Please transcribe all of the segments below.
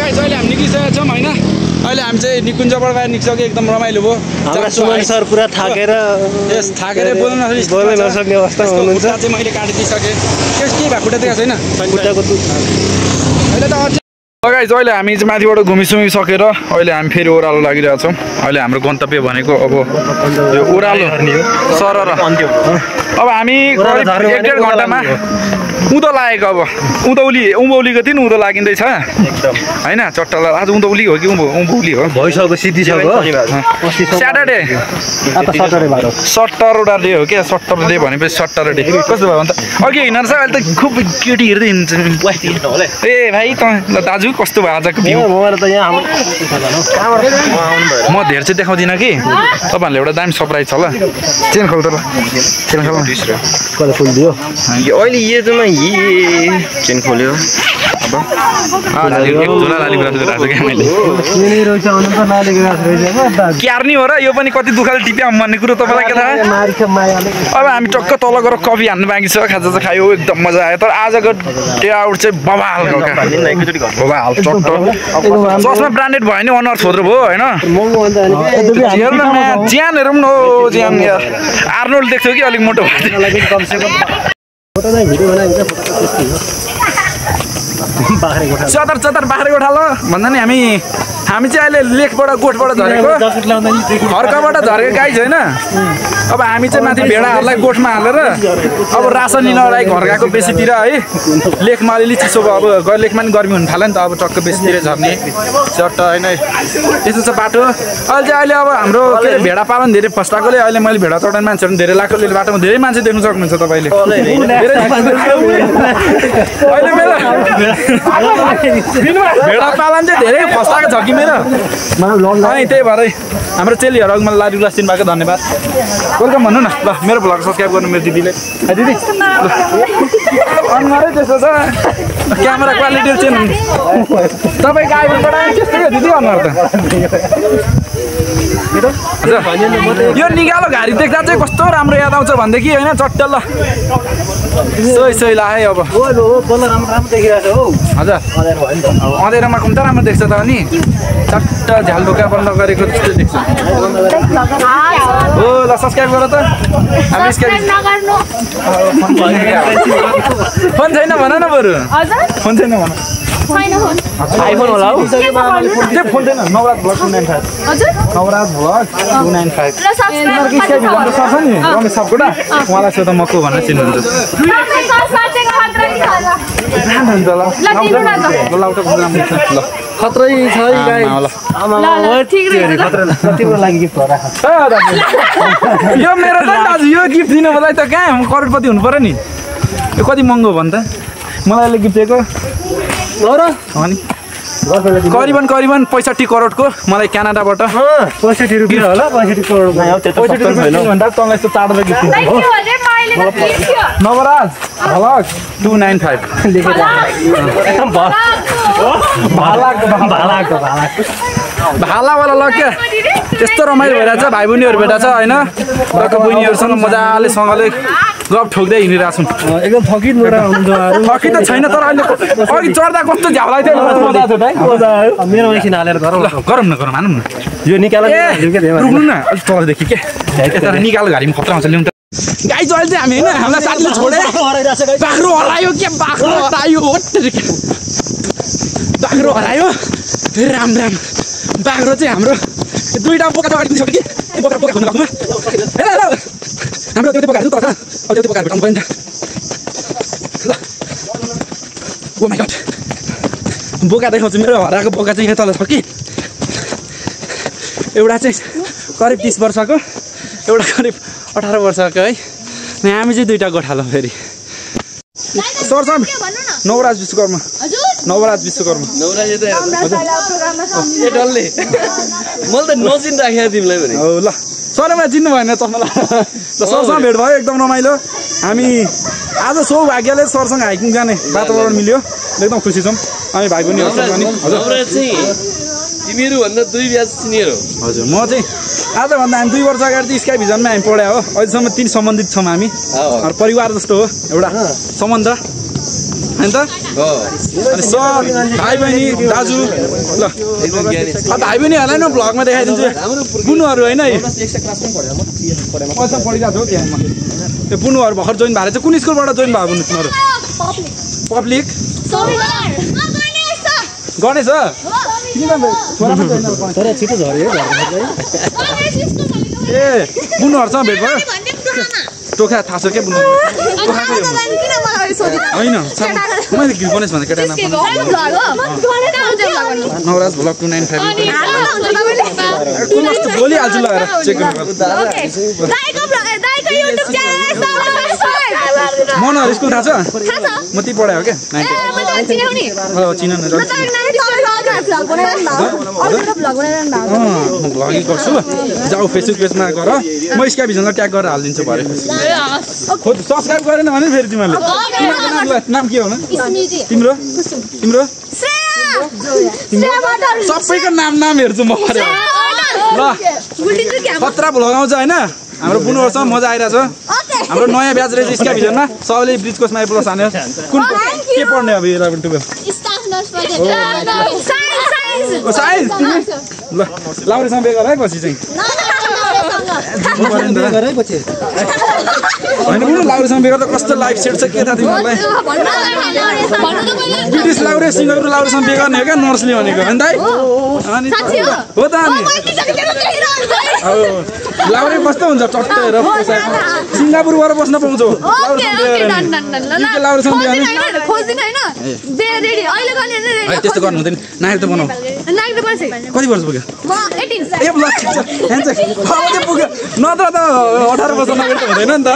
guys अहिले हामी निक्लिसकेका छौँ हैन अहिले हामी चाहिँ निकुञ्जबाट बाहिर निस्किसक्यो एकदम रमाइलो भयो हाम्रो सुमन सर पुरा थाकेर यस थाकेर बोल्न नसक्ने अवस्थामा हुनुहुन्छ चाहिँ मैले काटिदिसके के भएको खुट्टा देखाएको छैन खुट्टाको अहिले त गाइस अहिले हामी चाहिँ माथिबाट घुमिसुमि सकेर अहिले हामी फेरि ओह्रालो लागिरहेको छौँ अहिले हाम्रो गन्तव्य भनेको अब यो ओह्रालो सरर अब हामी करिब 1.5 घण्टामा उँधो लागेको अब उँभौलीको दिन उँधो लागिँदैछ एकदम हैन चट्टाला आज उँधौली हो कि उँभौली हो भइसक्यो सिद्धिसक्यो स्याटरडे सटरडे हो क्या सटरडे भनेपछि सटरडे कस्तो भयो भने त अघि हिँड्न सक्छ अहिले त खुब केटी हेर्दै हिँड्छ ए भाइ त दाजु कस्तो भयो आजको भ्यू म धेर चाहिँ देखाउँदिनँ कि तपाईँहरूले एउटा दामी सरप्राइज छ ल चेन खोल त ल चेन खोल कहिले फुल दियो अहिले यो चाहिँ चेन खोल्यो अब क्यार्नी हो र यो पनि कति दुःखले टिप्याम भन्ने कुरो तपाईँलाई के थाहा अब हामी टक्क तल गएर कफी हान्नु बाँकी छ खाजा चाहिँ खायो एकदम मजा आयो तर आजको डे आउट चाहिँ बबाल चस्मा ब्रान्डेड भयो नि अनुहार छोद्रो भयो होइन ज्यान हेरौँ न ज्यान यार आर्नोल्ड देख्थ्यो कि अलिक मोटो चतर चतर बाख्रे गोठा ल भन्दा नि हामी चाहिँ अहिले लेकबाट गोठबाट झरेको हर्काबाट झरेको गाई छैन अब हामी चाहिँ माथि भेडाहरूलाई गोठमा हालेर अब रासन लिन अगाडि घर गएको बेसीतिर है लेकमा अलिअलि चिसो भयो अब लेकमा पनि गर्मी हुन थाल्यो नि त अब टक्क बेसीतिर झर्ने चट्ट होइन यस्तो छ बाटो अहिले अब हाम्रो के अरे भेडा पालन धेरै फस्टाएकोले अहिले मैले भेडा चढाउने मान्छेहरू धेरै लाग्योले बाटोमा धेरै मान्छे देख्न सक्नुहुन्छ तपाईँले अहिले मेरो भेडा पालन चाहिँ धेरै फस्टाएको छ कि मेरो अनि त्यही भएर हाम्रो चेलीहरू अघि मलाई लारी ग्लास दिनुभएको धन्यवाद वेलकम भन्नु न ल मेरो भ्लग सब्सक्राइब गर्नु मेरो दिदीले दिदी अनुहारै त्यस्तो छ क्यामेरा क्वालिटी चेन्ज तपाईँको आइफोनबाट त्यस्तै हो दिदी अनुहार त यो निकालो घारी देख्दा चाहिँ कस्तो राम्रो याद आउँछ भनेदेखि होइन चट्ट ल सोही ला है अब हजुर अँधेरोमा कम्ता राम्रो देख्छ त अनि चट्ट झ्याल ढोका बन्द गरेको जस्तो देख्छ हो ल सब्सक्राइब गर त फोन छैन भन न बरु फोन छैन भन आइफोन होला हौ त्यो फोन छैन नवराज भ्लग 295 नवराज भ्लग 295 सर्छ नि रमेश सापकोटा उहाँलाई सोध म को भनेर चिन्नुहुन्छ खत्रै छ यो मेरो त दाजु यो गिफ्ट दिनु मलाई त कहाँ करोडपति हुनु पर्यो नि यो कति महँगो हो भने त मलाई अहिले गिफ्ट दिएको अनि करिबन 65 करोडको मलाई क्यानाडाबाट 65 रुपियाँ होला 65 करोड भन्दा तँलाई यस्तो चार्जर गिफ्ट दिन्छु नवराज भ्लग 295 भालावाला ल क्या त्यस्तो रमाइलो भइरहेछ भाइ बहिनीहरू भेटा छ होइन घरको बहिनीहरूसँग मजाले सँगले गफ ठोक्दै हिँडिरहेको छौँ एकदम थकित थकित त छैन तर अहिले अघि चढ्दा कस्तो झ्याउलाई थियो मेरो एकछिन हालेर गरौँ न हानौँ न यो निकाल रुक्नु न अलिक तलदेखि के यता निकालो घारीमा खतरा आउँछ ल्याउनु गाई चाहिँ अहिले चाहिँ हामी होइन हामीलाई साथीले छोडे बाख्रो हरायो के बाख्रो हरायो राम बाख्रो चाहिँ हाम्रो दुईवटा बोका काटिदिन्छ कि बोका खुल्नु लाग्नुमा हाम्रो त्यो बोकाहरू तल अब त्यो बोकाहरू भेटाउनु पर्यो नि त ओ माइ गड बोका देखाउँछु मेरो हराएको बोका चाहिँ यहाँ तल छ कि एउटा चाहिँ करिब 30 वर्षको एउटा करिब 18 वर्षको है हामी चाहिँ दुईवटा गोठालो फेरि सर नवराज विश्वकर्मा नवराज विश्वकर्मा डल्ले मैले त नचिन राखेको तिमीलाई भने हो ल सर मलाई चिन्नु भएन चस्मालाई ल सरसँग भेट भयो एकदम रमाइलो हामी आज सौभाग्यले सरसँग हाइकिङ जाने वातावरण मिल्यो एकदम खुसी छौँ हामी भाइ बहिनीहरूसँग पनि तिमीहरू भन्दा 2 ब्याच सिनियर हो हजुर म चाहिँ आजभन्दा हामी 2 वर्ष अगाडि चाहिँ स्काई भिजनमा हामी पढायो हो अहिलेसम्म 3 सम्बन्धित छौँ हामी परिवार जस्तो हो एउटा सम्बन्ध हैन त अनि सब भाइ बहिनी दाजु ल भाइ बहिनीहरूलाई न भ्लगमा देखाइदिन्छु बुनुहरू होइन पैसा पढिरहेको हो त्यहाँ त्यो बुनुहरू भर्खर जोइन भएको छ कुन स्कुलबाट जोइन भयो बुनु तिमीहरू पब्लिक गणेश छिटो झऱ्यो ए बुनुहरूसँग भेट भयो टोखा थाहा छ क्या बुनु होइन मैले गणेश भने केटा नवराज भ्लग 295 बोलिहाल्छु ल चेक मनहर स्कुल थाहा छ म ती पढायो क्या भ्लगिङ गर्छु जाऊ फेसबुक पेजमा गर म स्काई भिजनलाई ट्याग गरेर हालिदिन्छु भरे सब्सक्राइब गरेन भने फेरि तिमीहरूले नाम के हो तिम्रो तिम्रो सबैको नाम हेर्छु म ल खतरा भ्लग आउँछ होइन हाम्रो बुनुहरूसँग मजा आइरहेछ हाम्रो नयाँ ब्याच रहेछ स्काई भिजनमा सबैले ब्रिज कोर्समा प्लस हान्यो कुन के पढ्ने अब 11 12 साइन्स ल लाउरेसँग बिहे गर है पछि चाहिँ होइन लाउरेसँग बिहे गर्दा कस्तो लाइफ सेट छ के थाहा तिमीहरूलाई ब्रिटिस लाउरे सिङ्गापुर लाउरेसँग बिहे गर्ने हो क्या नर्सले भनेको होइन दाइ अनि हो त अनि लाउरे कस्तो हुन्छ टट्ट हेर सिङ्गापुरबाट बस्न पाउँछौ त्यस्तो गर्नु हुँदैन नागरिक त बनाऊ कति वर्ष पुग्यो ए ल ठिक छ पुग्यो नत्र त 18 वर्ष नागरिक त हुँदैन नि त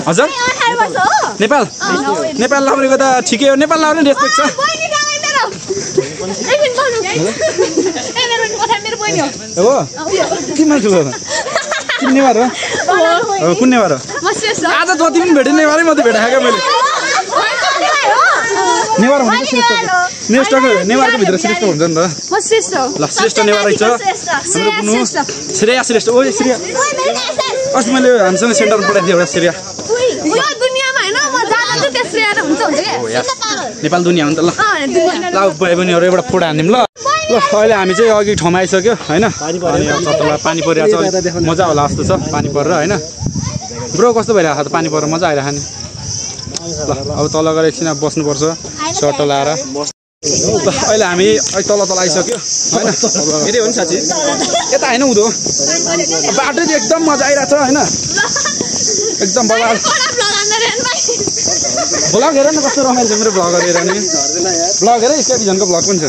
हजुर नेपाल नेपाल लाउरेको त ठिकै हो नेपाल लाउने रेस्पेक्ट छ हो किन ठुलो किन नेवार हो कुन नेवार हो आज जति पनि भेटेँ नेवारै मात्रै भेटाएँ क्या मैले नेवार भनेको श्रेष्ठ नेवारको भित्र श्रेष्ठ हुन्छ नि त ल श्रेष्ठ नेवार रहेछ श्रेया श्रेष्ठ ओ श्रेया अस्ति मैले हामीसँग सेन्टरमा पठाएको थिएँ एउटा श्रेया नेपाल दुनियाँ हो नि त ल भाइ बहिनीहरू एउटा फोटो हान्दिउँ ल अहिले हामी चाहिँ अघि ठाउँमा आइसक्यो होइन अनि तल पानी परिरहेको छ मजा होला जस्तो छ पानी परेर होइन ब्रो कस्तो भइरहेको छ त पानी परेर मजा आइरहेको नि ल अब तल गएर एकछिन बस्नुपर्छ सर्ट लाएर अहिले हामी तल आइसक्यो होइन यतै हो नि साँच्ची यता होइन हुँदो बाटो चाहिँ एकदम मजा आइरहेको छ होइन एकदम बगाल भ्लग हेर न कस्तो रमाइलो छ मेरो भ्लग हेर नि भ्लग हेर स्काई भिजनको भ्लग पनि छ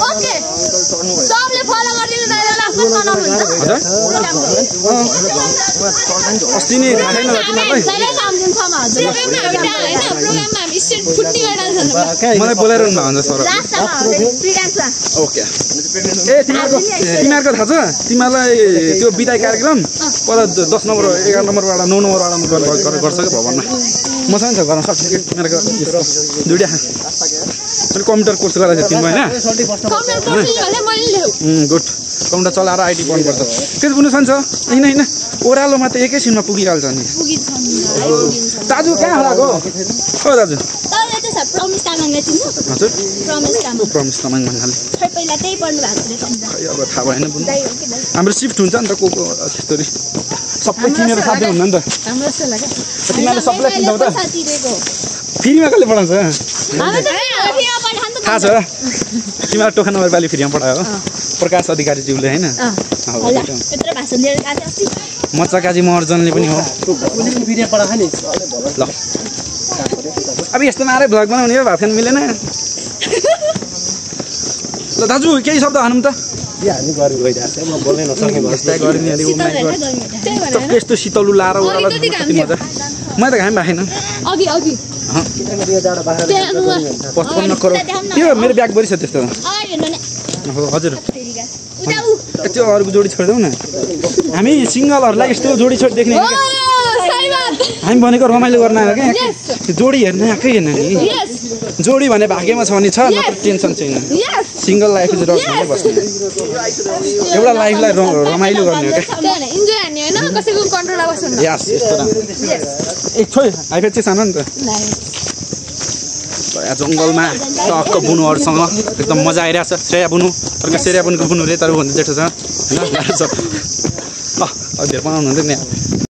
अस्ति नै थाहा छैन मलाई बोलाइरहनु भएको हुन्छ सर ओके ए तिमीहरूको थाहा छ तिमीहरूलाई त्यो बिदाई कार्यक्रम पर 10 नम्बर 11 नम्बरबाट 9 नम्बरबाट गर्छ क्या भवनमा मसँग छ गर्न सर्टिफिकेट तिमीहरूको दुईटा मैले कम्प्युटर कोर्स गरेको थिएँ तिमीमा होइन गुड कम्प्युटर चलाएर आइटी पढ्नुपर्छ त्यो बुझ्नु छ होइन ओह्रालोमा त एकैछिनमा पुगिहाल्छ नि दाजु कहाँ हराएको हो दाजु हजुर प्रमिस तामाङ भन्नाले अब थाहा भएन हाम्रो सिफ्ट हुन्छ नि त को त्यस्तरी सबै किनेर साथै हुन्न नि त तिमीहरूले सबैलाई किन्छौ त फ्रीमा कसले पढाउँछ थाहा छ तिमीहरू टोखा नगरपालिका फ्रीमा पढायो प्रकाश अधिकारीज्यूले होइन मच्चा काजी महर्जनले पनि हो ल अब यस्तोमा आएर भ्लग बनाउने हो भात खान मिलेन ल दाजु केही शब्द हानौँ त यस्तो शीतलु लाएर ओह्रालो मजा मैले त घाम राखेन 55 करोड त्यो मेरो ब्याग बढी छ त्यस्तो हजुर त्यो अरूको जोडी छोडिदेऊ न हामी सिङ्गलहरूलाई यस्तो जोडी छोड देख्ने हामी भनेको रमाइलो गर्न आएर क्या जोडी हेर्न आएकै हेर्न नि जोडी भने भाग्यमा छ भने छ नत्र टेन्सन छैन सिङ्गल लाइफ चाहिँ रमाइलो बस्ने एउटा लाइफलाई रमाइलो गर्ने हो क्या कसैको कन्ट्रोल आवाज सुन्न यस यस्तो राम्रो ए छोइ आइफेड चाहिँ सानो नि त यहाँ जङ्गलमा टक्क बुनुहरूसँग एकदम मजा आइरहेछ श्रेया बुनु अर्को श्रेया बुनुको बुनु रे तर भन्दा जेठो छ होइन धेरै बनाउनु हुँदैन